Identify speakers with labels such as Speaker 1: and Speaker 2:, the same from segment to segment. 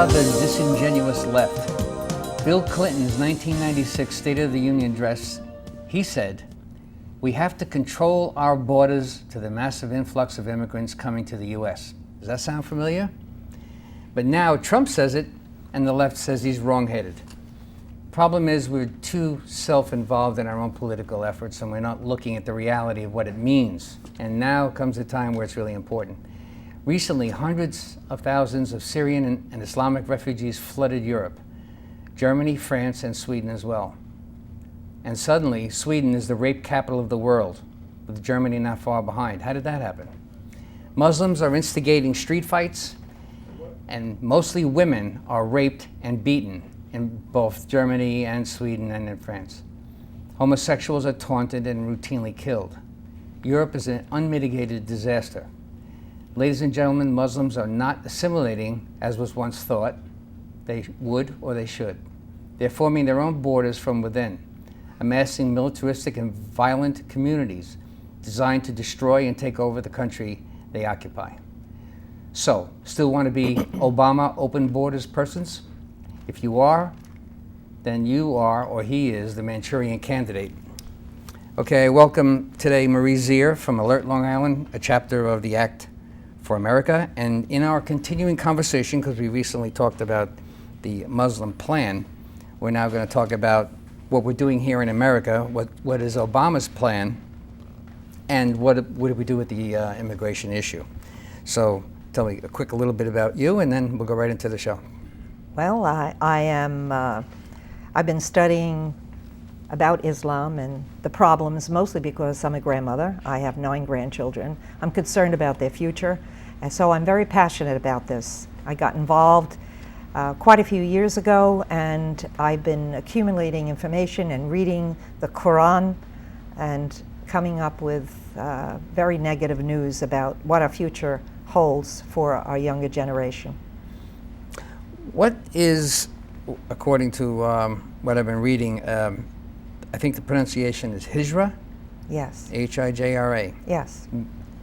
Speaker 1: about the disingenuous left? Bill Clinton's 1996 State of the Union address, he said, "We have to control our borders to the massive influx of immigrants coming to the U.S." Does that sound familiar? But now Trump says it, and the left says he's wrong-headed. Problem is we're too self-involved in our own political efforts, and we're not looking at the reality of what it means. And now comes a time where it's really important. Recently, hundreds of thousands of Syrian and Islamic refugees flooded Europe, Germany, France, and Sweden as well. And suddenly, Sweden is the rape capital of the world, with Germany not far behind. How did that happen? Muslims are instigating street fights, and mostly women are raped and beaten in both Germany and Sweden and in France. Homosexuals are taunted and routinely killed. Europe is an unmitigated disaster. Ladies and gentlemen, Muslims are not assimilating as was once thought they would or they should. They're forming their own borders from within, amassing militaristic and violent communities designed to destroy and take over the country they occupy. So, still want to be Obama open borders persons? If you are, then you are, or he is, the Manchurian candidate. Okay, welcome today Marie Zere from Alert Long Island, a chapter of the Act for America. And in our continuing conversation, because we recently talked about the Muslim plan, we're now going to talk about what we're doing here in America, what is Obama's plan, and what do we do with the immigration issue. So tell me a little bit about you, and then we'll go right into the show.
Speaker 2: Well, I've been studying about Islam and the problems, mostly because I'm a grandmother. I have 9 grandchildren. I'm concerned about their future, and so I'm very passionate about this. I got involved quite a few years ago, and I've been accumulating information and reading the Quran and coming up with very negative news about what our future holds for our younger generation.
Speaker 1: What is, according to what I've been reading, I think the pronunciation is Hijra?
Speaker 2: Yes.
Speaker 1: H-I-J-R-A.
Speaker 2: Yes.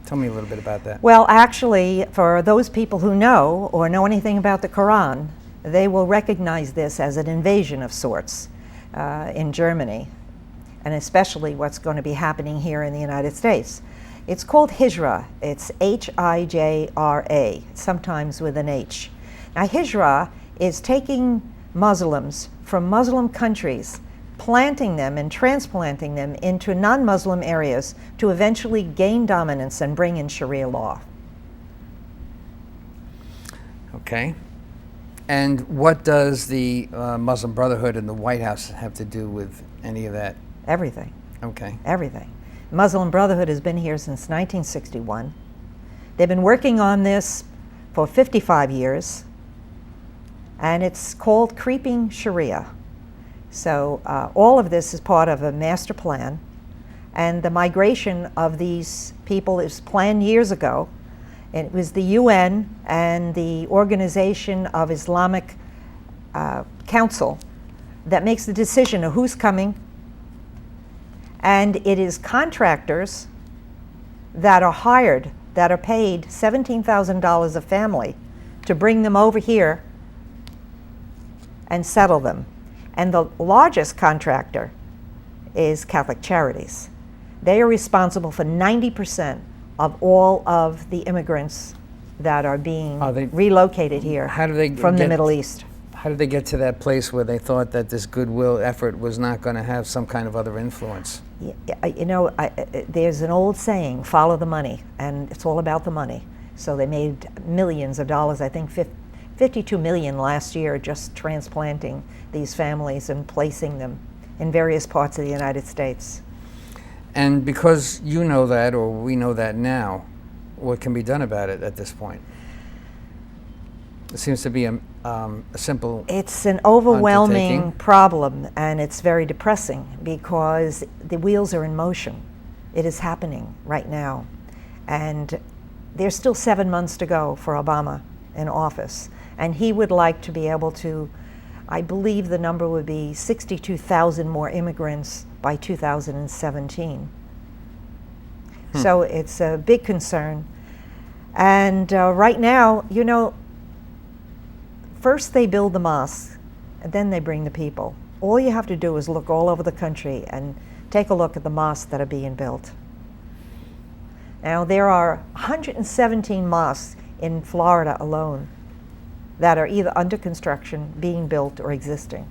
Speaker 1: Tell me a little bit about that.
Speaker 2: Well, actually, for those people who know or know anything about the Quran, they will recognize this as an invasion of sorts in Germany, and especially what's going to be happening here in the United States. It's called Hijra. It's H-I-J-R-A, sometimes with an H. Now, Hijra is taking Muslims from Muslim countries, planting them and transplanting them into non-Muslim areas to eventually gain dominance and bring in Sharia law.
Speaker 1: Okay. And what does the Muslim Brotherhood and the White House have to do with any of that?
Speaker 2: Everything.
Speaker 1: Okay.
Speaker 2: Everything. Muslim Brotherhood has been here since 1961. They've been working on this for 55 years, and it's called Creeping Sharia. So all of this is part of a master plan, and the migration of these people is planned years ago. It was the UN and the Organization of Islamic Council that makes the decision of who's coming, and it is contractors that are hired, that are paid $17,000 a family to bring them over here and settle them. And the largest contractor is Catholic Charities. They are responsible for 90% of all of the immigrants that are being relocated here from the Middle East.
Speaker 1: How did they get to that place where they thought that this goodwill effort was not going to have some kind of other influence?
Speaker 2: You know, there's an old saying, follow the money, and it's all about the money. So they made millions of dollars, I think 52 million last year, just transplanting these families and placing them in various parts of the United States.
Speaker 1: And because you know that, or we know that now, what can be done about it at this point? It seems to be a simple
Speaker 2: It's an overwhelming problem, and it's very depressing because the wheels are in motion. It is happening right now. And there's still 7 months to go for Obama in office. And he would like to be able to, I believe the number would be 62,000 more immigrants by 2017. So it's a big concern. And right now, you know, first they build the mosque, and then they bring the people. All you have to do is look all over the country and take a look at the mosques that are being built. Now, there are 117 mosques in Florida alone that are either under construction, being built, or existing.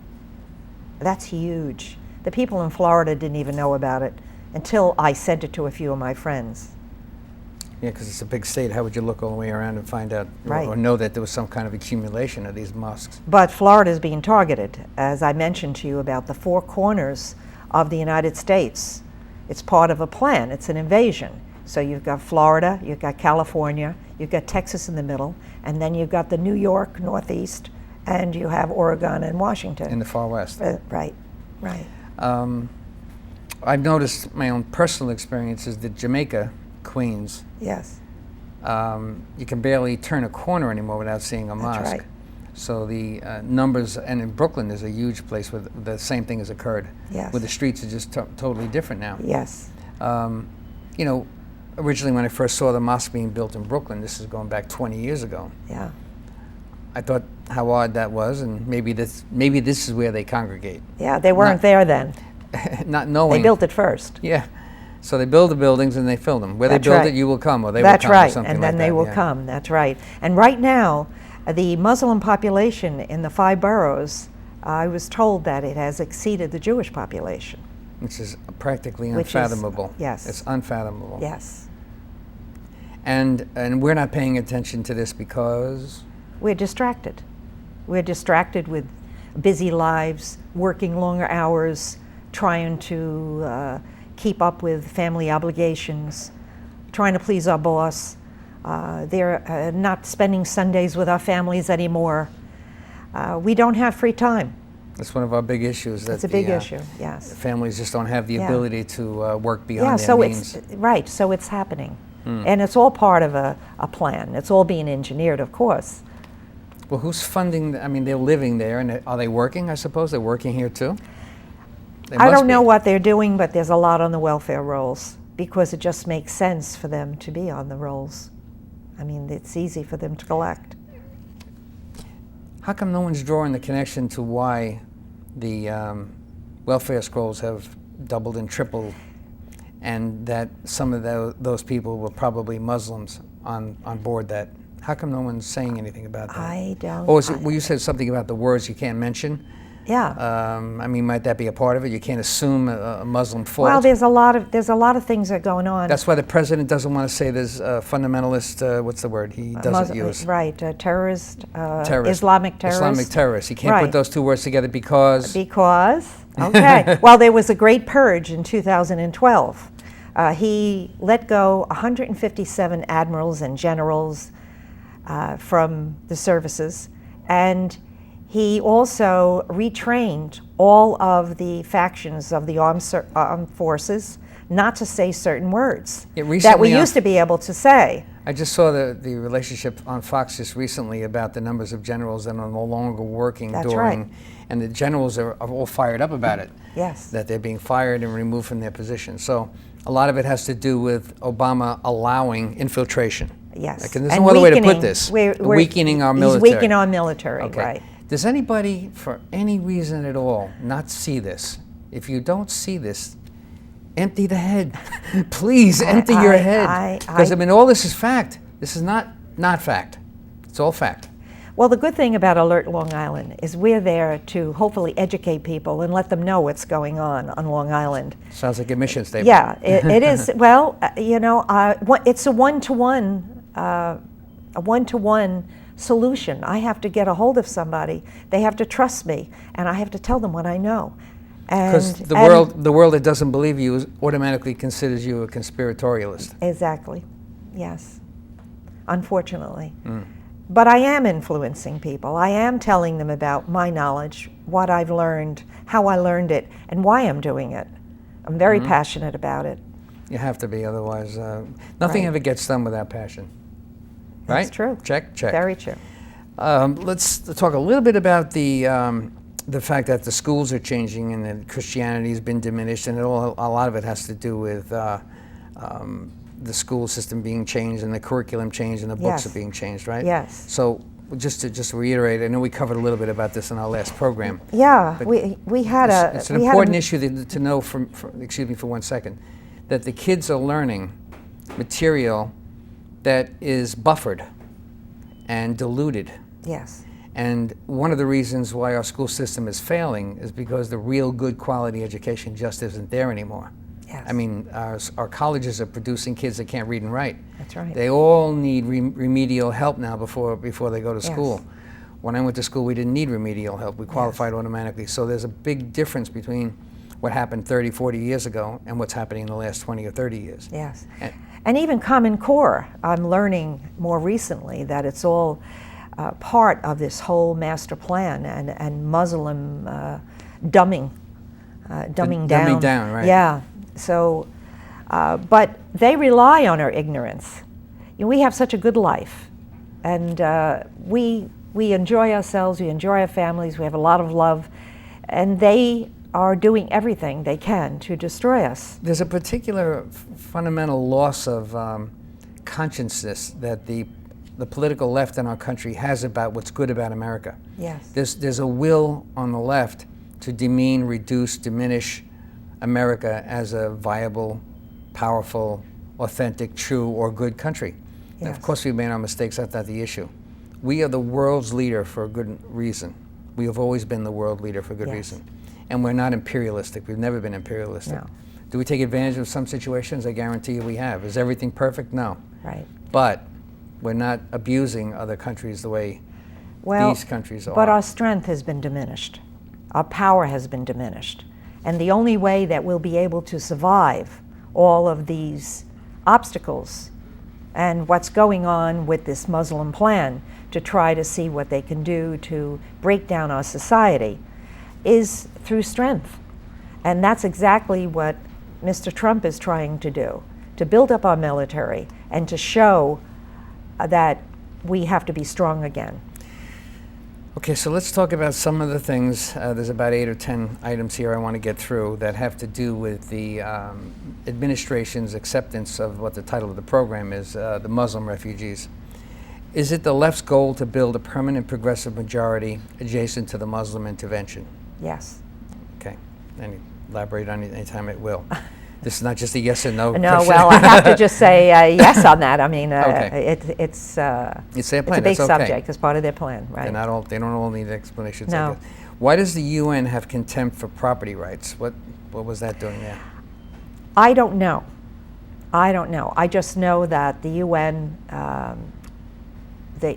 Speaker 2: That's huge. The people in Florida didn't even know about it until I sent it to a few of my friends.
Speaker 1: Yeah, because it's a big state. How would you look all the way around and find out
Speaker 2: Right.
Speaker 1: or know that there was some kind of accumulation of these mosques?
Speaker 2: But Florida is being targeted, as I mentioned to you about the four corners of the United States. It's part of a plan. It's an invasion. So you've got Florida, you've got California, you've got Texas in the middle, and then you've got the New York Northeast, and you have Oregon and Washington.
Speaker 1: In the far west.
Speaker 2: Right, right.
Speaker 1: I've noticed my own personal experiences that Jamaica, Queens,
Speaker 2: Yes,
Speaker 1: you can barely turn a corner anymore without seeing a mosque.
Speaker 2: right.
Speaker 1: So the numbers, and in Brooklyn there's a huge place where the same thing has occurred.
Speaker 2: Yes.
Speaker 1: Where the streets are just totally different now.
Speaker 2: Yes,
Speaker 1: You know, originally when I first saw the mosque being built in Brooklyn, this is going back 20 years ago,
Speaker 2: yeah,
Speaker 1: I thought how odd that was, and maybe this is where they congregate.
Speaker 2: yeah. They weren't
Speaker 1: Not-
Speaker 2: there then.
Speaker 1: Not knowing.
Speaker 2: They built it first.
Speaker 1: Yeah. So they build the buildings and they fill them. Where
Speaker 2: That's
Speaker 1: they build
Speaker 2: right.
Speaker 1: it, you will come, or they
Speaker 2: That's
Speaker 1: will come, or
Speaker 2: right,
Speaker 1: something
Speaker 2: and
Speaker 1: like
Speaker 2: then they
Speaker 1: that,
Speaker 2: will
Speaker 1: yeah.
Speaker 2: come. That's right. And right now, the Muslim population in the 5 boroughs, I was told that it has exceeded the Jewish population.
Speaker 1: Which is practically
Speaker 2: Which is-
Speaker 1: unfathomable.
Speaker 2: yes.
Speaker 1: It's unfathomable.
Speaker 2: Yes,
Speaker 1: And we're not paying attention to this because
Speaker 2: we're distracted. We're distracted with busy lives, working longer hours, trying to keep up with family obligations, trying to please our boss. They're not spending Sundays with our families anymore. We don't have free time.
Speaker 1: that's one of our big issues. That
Speaker 2: It's a big
Speaker 1: the,
Speaker 2: issue, yes.
Speaker 1: families just don't have the
Speaker 2: Yeah.
Speaker 1: ability to work beyond
Speaker 2: Yeah,
Speaker 1: their
Speaker 2: so
Speaker 1: means.
Speaker 2: it's, right, so it's happening. And it's all part of a plan. It's all being engineered, of course.
Speaker 1: Well, who's funding? I mean, they're living there, and are they working? I suppose they're working here too. They
Speaker 2: I
Speaker 1: must
Speaker 2: don't know
Speaker 1: be.
Speaker 2: what they're doing, but there's a lot on the welfare rolls because it just makes sense for them to be on the rolls. I mean, it's easy for them to collect.
Speaker 1: How come no one's drawing the connection to why the welfare scrolls have doubled and tripled, and that some of those people were probably Muslims on board that? How come no one's saying anything about that?
Speaker 2: I don't.
Speaker 1: Or is it, well, you said something about the words you can't mention.
Speaker 2: Yeah.
Speaker 1: I mean, might that be a part of it? You can't assume a Muslim fault.
Speaker 2: Well, there's a lot of things that are going on.
Speaker 1: That's why the president doesn't want to say there's fundamentalist. What's the word he doesn't use?
Speaker 2: Right, terrorist,
Speaker 1: Terrorist.
Speaker 2: Islamic terrorist.
Speaker 1: Islamic terrorist. He can't
Speaker 2: Right.
Speaker 1: put those two words together because.
Speaker 2: Because, okay. Well, there was a great purge in 2012. He let go 157 admirals and generals from the services, and he also retrained all of the factions of the armed forces not to say certain words
Speaker 1: Yeah,
Speaker 2: that we
Speaker 1: recently
Speaker 2: used to be able to say.
Speaker 1: I just saw the relationship on Fox just recently about the numbers of generals that are no longer working
Speaker 2: That's
Speaker 1: during,
Speaker 2: right.
Speaker 1: and the generals are all fired up about it.
Speaker 2: Yes.
Speaker 1: That they're being fired and removed from their position. So a lot of it has to do with Obama allowing infiltration.
Speaker 2: Yes.
Speaker 1: Like, and there's
Speaker 2: And
Speaker 1: no other way to put
Speaker 2: weakening-
Speaker 1: this.
Speaker 2: we're-
Speaker 1: Weakening our
Speaker 2: He's
Speaker 1: military.
Speaker 2: weakening our military,
Speaker 1: Okay.
Speaker 2: right.
Speaker 1: Does anybody, for any reason at all, not see this? If you don't see this, empty the head. Please empty your head. Because I mean, all this is fact. This is not fact. It's all fact.
Speaker 2: Well, the good thing about Alert Long Island is we're there to hopefully educate people and let them know what's going on Long Island.
Speaker 1: Sounds like a mission statement.
Speaker 2: Yeah, it is. Well, it's a one-to-one solution. I have to get a hold of somebody. They have to trust me, and I have to tell them what I know.
Speaker 1: Because the world that doesn't believe you automatically considers you a conspiratorialist.
Speaker 2: Exactly. Yes. Unfortunately. But I am influencing people. I am telling them about my knowledge, what I've learned, how I learned it, and why I'm doing it. I'm very passionate about it.
Speaker 1: You have to be, otherwise nothing
Speaker 2: Right.
Speaker 1: ever gets done without passion. Right?
Speaker 2: That's true.
Speaker 1: Check.
Speaker 2: Very true.
Speaker 1: Let's talk a little bit about the fact that the schools are changing and that Christianity has been diminished, and a lot of it has to do with the school system being changed and the curriculum changed and the books
Speaker 2: Yes.
Speaker 1: are being changed, right?
Speaker 2: Yes.
Speaker 1: So just to reiterate, I know we covered a little bit about this in our last program.
Speaker 2: Yeah,
Speaker 1: but
Speaker 2: we had a.
Speaker 1: It's an important issue to know. Excuse me for 1 second, that the kids are learning material that is buffered and diluted.
Speaker 2: Yes.
Speaker 1: And one of the reasons why our school system is failing is because the real good quality education just isn't there anymore.
Speaker 2: Yes.
Speaker 1: I mean, our colleges are producing kids that can't read and write.
Speaker 2: That's right.
Speaker 1: They all need remedial help now before they go to school.
Speaker 2: Yes.
Speaker 1: When I went to school, we didn't need remedial help. We qualified automatically. So there's a big difference between what happened 30, 40 years ago and what's happening in the last 20 or 30 years.
Speaker 2: Yes. And even Common Core, I'm learning more recently that it's all part of this whole master plan and Muslim dumbing down.
Speaker 1: Dumbing down, right.
Speaker 2: Yeah. So, but they rely on our ignorance. You know, we have such a good life, and we enjoy ourselves, we enjoy our families, we have a lot of love, and they are doing everything they can to destroy us.
Speaker 1: There's a particular fundamental loss of consciousness that the political left in our country has about what's good about America.
Speaker 2: Yes.
Speaker 1: There's a will on the left to demean, reduce, diminish America as a viable, powerful, authentic, true, or good country.
Speaker 2: Yes.
Speaker 1: And of course, we've made our mistakes. That's not the issue. We are the world's leader for a good reason. We have always been the world leader for good
Speaker 2: Yes.
Speaker 1: reason. And we're not imperialistic. We've never been imperialistic.
Speaker 2: No.
Speaker 1: Do we take advantage of some situations? I guarantee you we have. Is everything perfect? No.
Speaker 2: Right.
Speaker 1: But we're not abusing other countries the way these countries are.
Speaker 2: But our strength has been diminished. Our power has been diminished. And the only way that we'll be able to survive all of these obstacles and what's going on with this Muslim plan to try to see what they can do to break down our society is through strength. And that's exactly what Mr. Trump is trying to do, to build up our military and to show that we have to be strong again.
Speaker 1: Okay, so let's talk about some of the things. There's about 8 or 10 items here I want to get through that have to do with the administration's acceptance of what the title of the program is, the Muslim refugees. Is it the left's goal to build a permanent progressive majority adjacent to the Muslim intervention?
Speaker 2: Yes.
Speaker 1: Okay, and elaborate on it anytime it will. This is not just a yes or no
Speaker 2: No,
Speaker 1: question.
Speaker 2: well, I have to just say yes on that. I mean,
Speaker 1: Okay.
Speaker 2: it's
Speaker 1: their
Speaker 2: it's
Speaker 1: plan.
Speaker 2: a big
Speaker 1: That's okay.
Speaker 2: subject. It's part of their plan, right?
Speaker 1: They don't all need explanations.
Speaker 2: No.
Speaker 1: I guess. Why does the UN have contempt for property rights? What was that doing there?
Speaker 2: I don't know. I just know that the UN,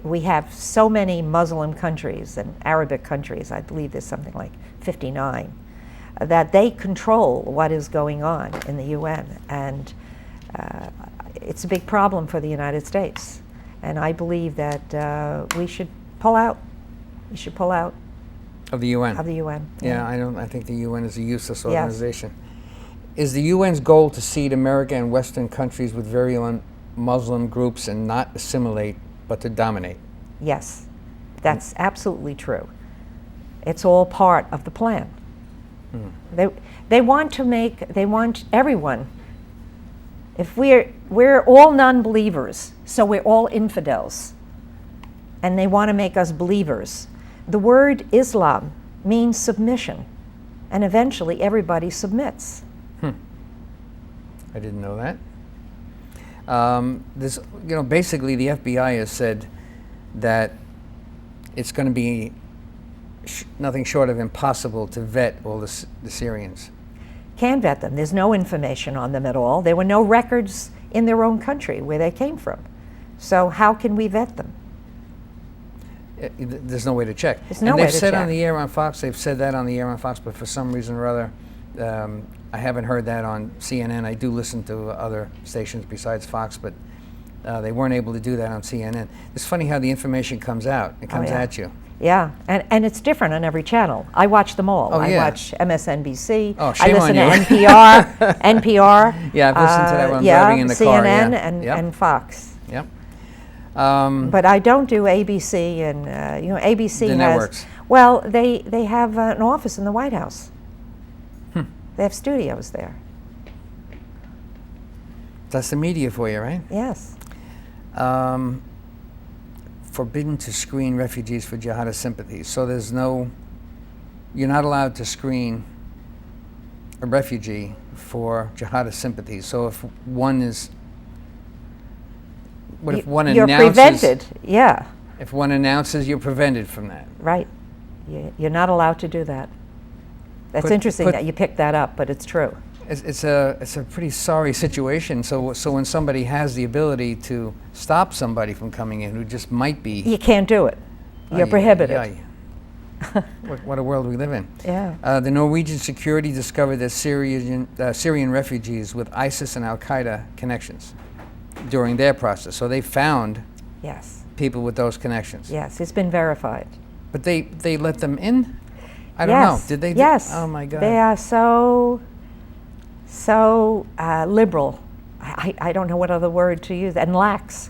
Speaker 2: we have so many Muslim countries and Arabic countries, I believe there's something like 59, that they control what is going on in the UN. And it's a big problem for the United States. And I believe that we should pull out. We should pull out
Speaker 1: Of the UN?
Speaker 2: of the UN.
Speaker 1: Yeah, I think the UN is a useless
Speaker 2: Yes.
Speaker 1: organization. Is the UN's goal to seed America and Western countries with virulent Muslim groups and not assimilate, but to dominate?
Speaker 2: Yes, that's absolutely true. It's all part of the plan. They want everyone. If we're all non-believers, so we're all infidels, and they want to make us believers. The word Islam means submission, and eventually everybody submits.
Speaker 1: I didn't know that. Basically the FBI has said that it's going to be nothing short of impossible to vet all the Syrians.
Speaker 2: Can vet them. There's no information on them at all. There were no records in their own country where they came from. So how can we vet them?
Speaker 1: There's no way to check.
Speaker 2: There's no
Speaker 1: and
Speaker 2: way
Speaker 1: they've
Speaker 2: to
Speaker 1: said
Speaker 2: check.
Speaker 1: on the air on Fox, they've said that on the air on Fox, but for some reason or other, I haven't heard that on CNN. I do listen to other stations besides Fox, but they weren't able to do that on CNN. It's funny how the information comes out. It comes
Speaker 2: yeah.
Speaker 1: at you.
Speaker 2: Yeah, and it's different on every channel. I watch them all.
Speaker 1: Oh,
Speaker 2: I
Speaker 1: yeah.
Speaker 2: watch MSNBC.
Speaker 1: Oh,
Speaker 2: I
Speaker 1: shame
Speaker 2: listen
Speaker 1: on
Speaker 2: to
Speaker 1: you.
Speaker 2: NPR.
Speaker 1: Yeah, I've listened to that when I'm driving in the car.
Speaker 2: CNN
Speaker 1: Yeah.
Speaker 2: and Fox.
Speaker 1: Yep.
Speaker 2: But I don't do ABC and ABC
Speaker 1: The
Speaker 2: has
Speaker 1: networks.
Speaker 2: Well, they have an office in the White House. They have studios there.
Speaker 1: That's the media for you, right?
Speaker 2: Yes.
Speaker 1: forbidden to screen refugees for jihadist sympathies. So you're not allowed to screen a refugee for jihadist sympathies. So if one is, if one
Speaker 2: You're
Speaker 1: announces,
Speaker 2: prevented, yeah.
Speaker 1: if one announces, you're prevented from that.
Speaker 2: Right. You're not allowed to do that. That's interesting that you picked that up, but it's true.
Speaker 1: It's a pretty sorry situation. So when somebody has the ability to stop somebody from coming in who just might be,
Speaker 2: You can't do it. You're prohibited.
Speaker 1: What a world we live in.
Speaker 2: Yeah.
Speaker 1: The Norwegian security discovered that Syrian refugees with ISIS and Al Qaeda connections during their process. So they found
Speaker 2: Yes.
Speaker 1: people with those connections.
Speaker 2: Yes. It's been verified.
Speaker 1: But they let them in? I don't know. Did they?
Speaker 2: Yes.
Speaker 1: Oh my God.
Speaker 2: They are so liberal. I don't know what other word to use. And lax.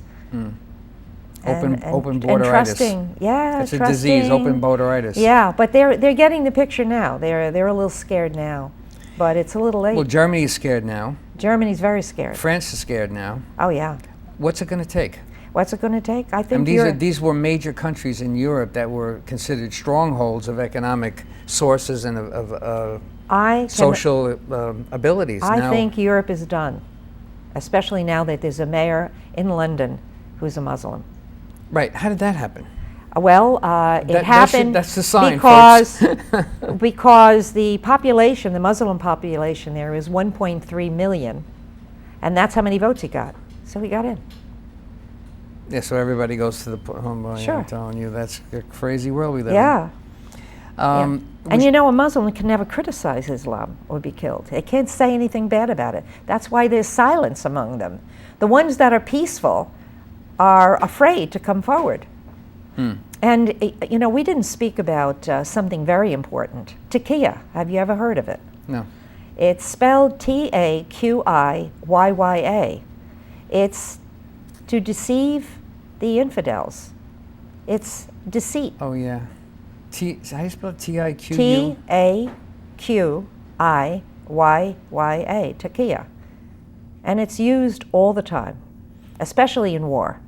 Speaker 1: Open borderitis.
Speaker 2: And trusting. Yeah.
Speaker 1: It's a disease. Open borderitis.
Speaker 2: Yeah, but they're getting the picture now. They're a little scared now, but it's a little late.
Speaker 1: Well, Germany is scared now.
Speaker 2: Germany's very scared.
Speaker 1: France is scared now.
Speaker 2: Oh yeah.
Speaker 1: What's it going to take?
Speaker 2: What's it going to take? I think
Speaker 1: these were major countries in Europe that were considered strongholds of economic sources and of social abilities.
Speaker 2: I think Europe is done, especially now that there's a mayor in London who's a Muslim.
Speaker 1: Right. How did that happen?
Speaker 2: Well, it happened
Speaker 1: that's the sign,
Speaker 2: because the population, the Muslim population there is 1.3 million, and that's how many votes he got. So he got in.
Speaker 1: Yeah, so everybody goes to the boy,
Speaker 2: Sure.
Speaker 1: I'm telling you, that's a crazy world we live in.
Speaker 2: Yeah. And you know, a Muslim can never criticize Islam or be killed. They can't say anything bad about it. That's why there's silence among them. The ones that are peaceful are afraid to come forward. And, you know, we didn't speak about something very important. Taqiyya. Have you ever heard of it?
Speaker 1: No.
Speaker 2: It's spelled Taqiyya. It's to deceive the infidels. It's deceit.
Speaker 1: Oh, yeah. How do you spell it? T-I-Q-U?
Speaker 2: T-A-Q-I-Y-Y-A. Taqiyya. And it's used all the time, especially in war.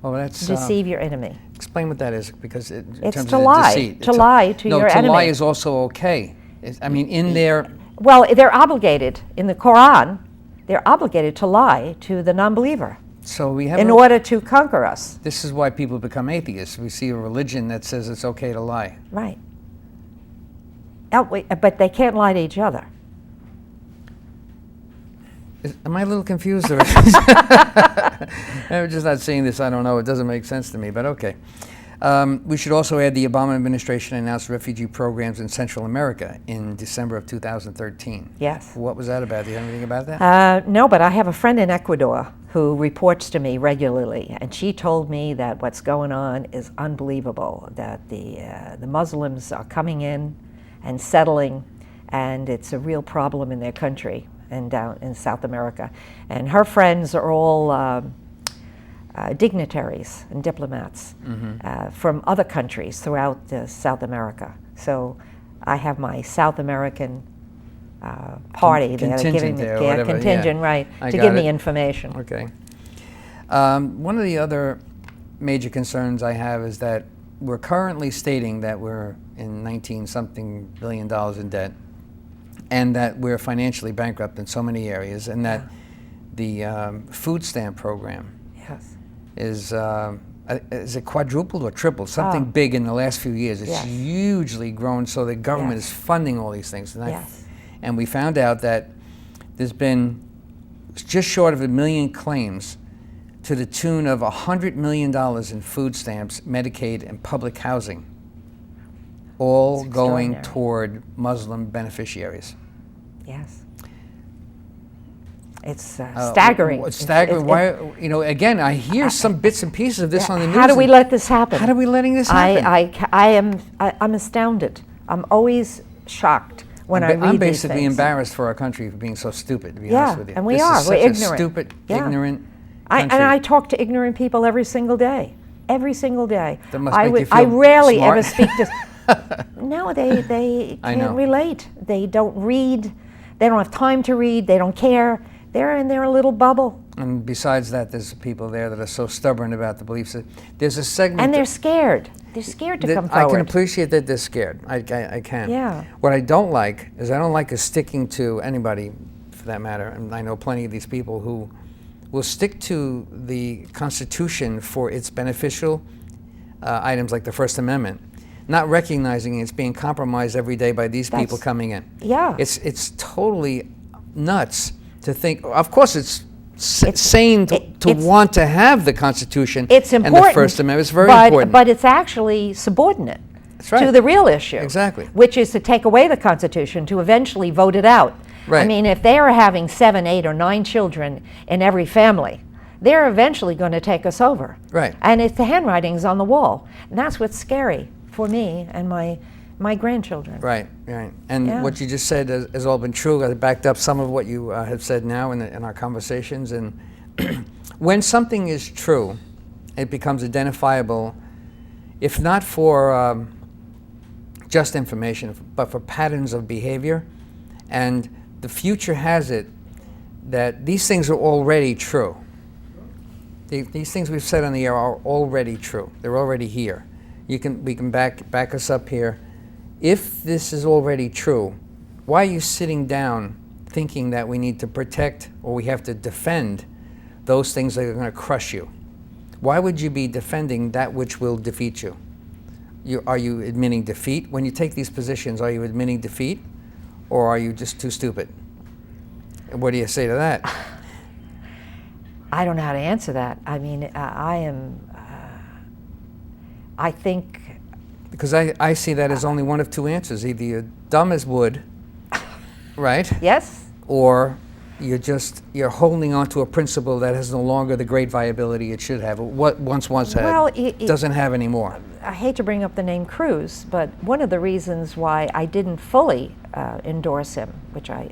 Speaker 1: Oh, that's...
Speaker 2: To deceive your enemy.
Speaker 1: Explain what that is, because in
Speaker 2: It's
Speaker 1: terms
Speaker 2: to
Speaker 1: of
Speaker 2: lie.
Speaker 1: deceit.
Speaker 2: To lie to your enemy.
Speaker 1: No, to lie is also okay. I mean, in their...
Speaker 2: Well, they're obligated, in the Quran, they're obligated to lie to the non-believer.
Speaker 1: So we have
Speaker 2: in order to conquer us.
Speaker 1: This is why people become atheists. We see a religion that says it's okay to lie.
Speaker 2: Right. But they can't lie to each other.
Speaker 1: Am I a little confused? Or I'm just not seeing this. I don't know. It doesn't make sense to me, but okay. We should also add the Obama administration announced refugee programs in Central America in December of 2013.
Speaker 2: Yes.
Speaker 1: What was that about? Do you know anything about that?
Speaker 2: No, but I have a friend in Ecuador who reports to me regularly, and she told me that what's going on is unbelievable, that the Muslims are coming in and settling, and it's a real problem in their country and down in South America. And her friends are all dignitaries and diplomats from other countries throughout South America. So I have my South American party there, giving contingent, right, to give me information.
Speaker 1: Okay. One of the other major concerns I have is that we're currently stating that we're in 19-something billion dollars in debt, and that we're financially bankrupt in so many areas, and that the food stamp program is it quadrupled or tripled? Something big in the last few years. It's hugely grown, so the government is funding all these things. And we found out that there's been just short of 1 million claims to the tune of $100 million in food stamps, Medicaid, and public housing, all going toward Muslim beneficiaries.
Speaker 2: Yes. It's staggering.
Speaker 1: It's staggering. Why? You know, again, I hear some bits and pieces of this on the news.
Speaker 2: How do we let this happen?
Speaker 1: How are we letting this happen?
Speaker 2: I'm astounded. I'm always shocked when I read these things.
Speaker 1: I'm basically embarrassed for our country for being so stupid, to be honest with you.
Speaker 2: And we are. We're ignorant.
Speaker 1: A stupid, ignorant country.
Speaker 2: And I talk to ignorant people every single day. Every single day.
Speaker 1: That must make you feel
Speaker 2: I rarely
Speaker 1: smart.
Speaker 2: ever speak to... No, they can't relate. They don't read. They don't have time to read. They don't care. They're in their little bubble.
Speaker 1: And besides that, there's people there that are so stubborn about the beliefs. There's a segment...
Speaker 2: And they're scared. They're scared to come forward.
Speaker 1: I can appreciate that they're scared. I can.
Speaker 2: Yeah.
Speaker 1: What I don't like is I don't like us sticking to anybody, for that matter, and I know plenty of these people who will stick to the Constitution for its beneficial items like the First Amendment, not recognizing it's being compromised every day by these people coming in.
Speaker 2: Yeah.
Speaker 1: It's totally nuts to think. Of course, it's sane to want to have the Constitution
Speaker 2: and
Speaker 1: the First Amendment. It's very important.
Speaker 2: But it's actually subordinate to the real issue.
Speaker 1: Exactly.
Speaker 2: Which is to take away the Constitution to eventually vote it out.
Speaker 1: Right.
Speaker 2: I mean, if they are having 7, 8, or 9 children in every family, they're eventually going to take us over.
Speaker 1: Right.
Speaker 2: And the handwriting's on the wall. And that's what's scary for me and my grandchildren.
Speaker 1: Right, right. And what you just said has all been true. I backed up some of what you have said now in our conversations. And when something is true, it becomes identifiable, if not for just information, but for patterns of behavior. And the future has it that these things are already true. These things we've said on the air are already true. They're already here. We can back us up here. If this is already true, why are you sitting down thinking that we need to protect or we have to defend those things that are going to crush you? Why would you be defending that which will defeat you? Are you admitting defeat? When you take these positions, are you admitting defeat or are you just too stupid? What do you say to that?
Speaker 2: I don't know how to answer that. I mean, I think...
Speaker 1: Because I see that as only one of two answers. Either you're dumb as wood, right?
Speaker 2: Yes.
Speaker 1: Or you're holding on to a principle that has no longer the great viability it should have. What once had,
Speaker 2: well,
Speaker 1: doesn't have anymore.
Speaker 2: I hate to bring up the name Cruz, but one of the reasons why I didn't fully endorse him, which I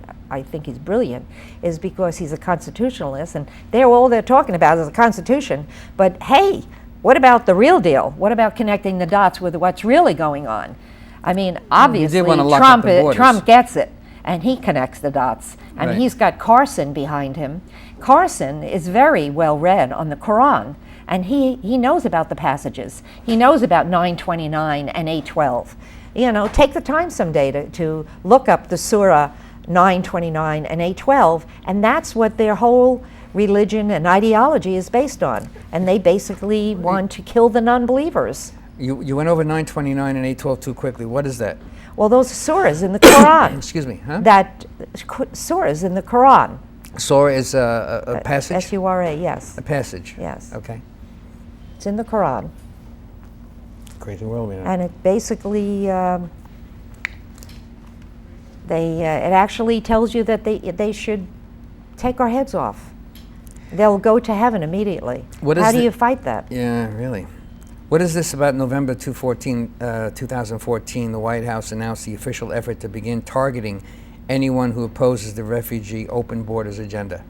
Speaker 2: think he's brilliant, is because he's a constitutionalist, and all they're talking about is the Constitution. But hey, what about the real deal? What about connecting the dots with what's really going on? I mean, obviously, Trump gets it, and he connects the dots, and he's got Carson behind him. Carson is very well read on the Quran, and he knows about the passages. He knows about 929 and 812. You know, take the time someday to look up the Surah 929 and 812, and that's what their whole religion and ideology is based on. And they basically want to kill the non-believers.
Speaker 1: You went over 929 and 812 too quickly. What is that?
Speaker 2: Well, those are surahs in the Quran.
Speaker 1: Excuse me, huh?
Speaker 2: Surahs in the Quran.
Speaker 1: Surah is a passage?
Speaker 2: S-U-R-A, yes.
Speaker 1: A passage?
Speaker 2: Yes.
Speaker 1: Okay.
Speaker 2: It's in the Quran.
Speaker 1: Crazy world we know.
Speaker 2: And it basically, it actually tells you that they should take our heads off. They'll go to heaven immediately. How do you fight that?
Speaker 1: Yeah, really. What is this about November 2014? The White House announced the official effort to begin targeting anyone who opposes the refugee open borders agenda.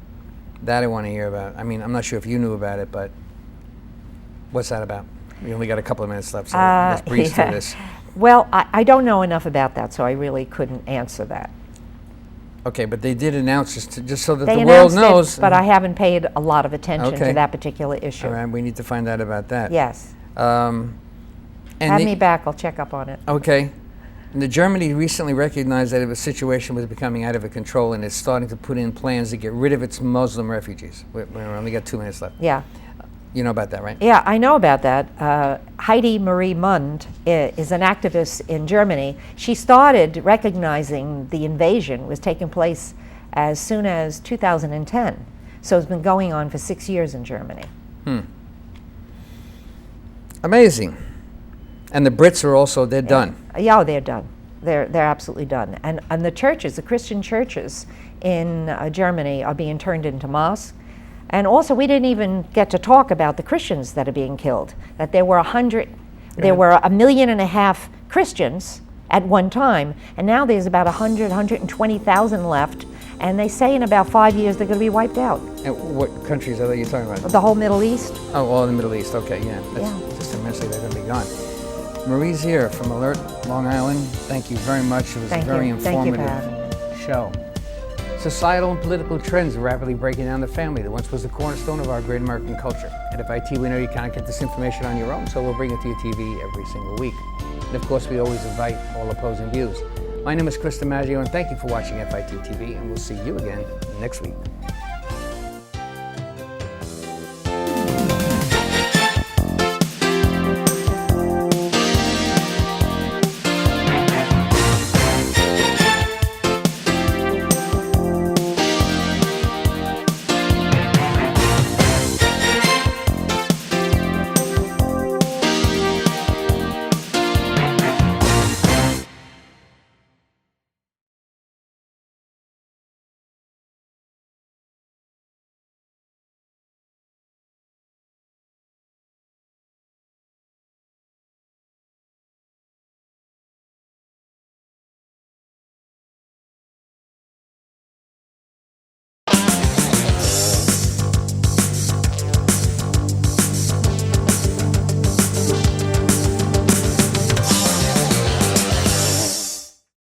Speaker 1: That I want to hear about. I mean, I'm not sure if you knew about it, but what's that about? We only got a couple of minutes left, so let's breeze through this.
Speaker 2: Well, I don't know enough about that, so I really couldn't answer that.
Speaker 1: Okay, but they did announce just so that
Speaker 2: the
Speaker 1: world knows.
Speaker 2: But I haven't paid a lot of attention to that particular issue.
Speaker 1: All right, we need to find out about that.
Speaker 2: Yes.
Speaker 1: And
Speaker 2: Have me back, I'll check up on it.
Speaker 1: Okay. And Germany recently recognized that the situation was becoming out of control and is starting to put in plans to get rid of its Muslim refugees. We only got 2 minutes left.
Speaker 2: Yeah.
Speaker 1: You know about that, right?
Speaker 2: Yeah, I know about that. Heidi Marie Mund is an activist in Germany. She started recognizing the invasion was taking place as soon as 2010. So it's been going on for 6 years in Germany.
Speaker 1: Amazing. And the Brits are also, they're done.
Speaker 2: Yeah, they're done. They're absolutely done. And the churches, the Christian churches in Germany are being turned into mosques. And also, we didn't even get to talk about the Christians that are being killed. That there were 1.5 million Christians at one time, and now there's about 120,000 left. And they say in about 5 years they're going to be wiped out.
Speaker 1: And what countries are you talking about?
Speaker 2: The whole Middle East.
Speaker 1: Oh, all in the Middle East. Okay, yeah. That's just immensely they're going to be gone. Marie Zere from Alert, Long Island. Thank you very much. It was a very informative show. Societal and political trends are rapidly breaking down the family that once was the cornerstone of our great American culture. At FIT, we know you can't get this information on your own, so we'll bring it to your TV every single week. And of course, we always invite all opposing views. My name is Chris DiMaggio, and thank you for watching FIT TV, and we'll see you again next week.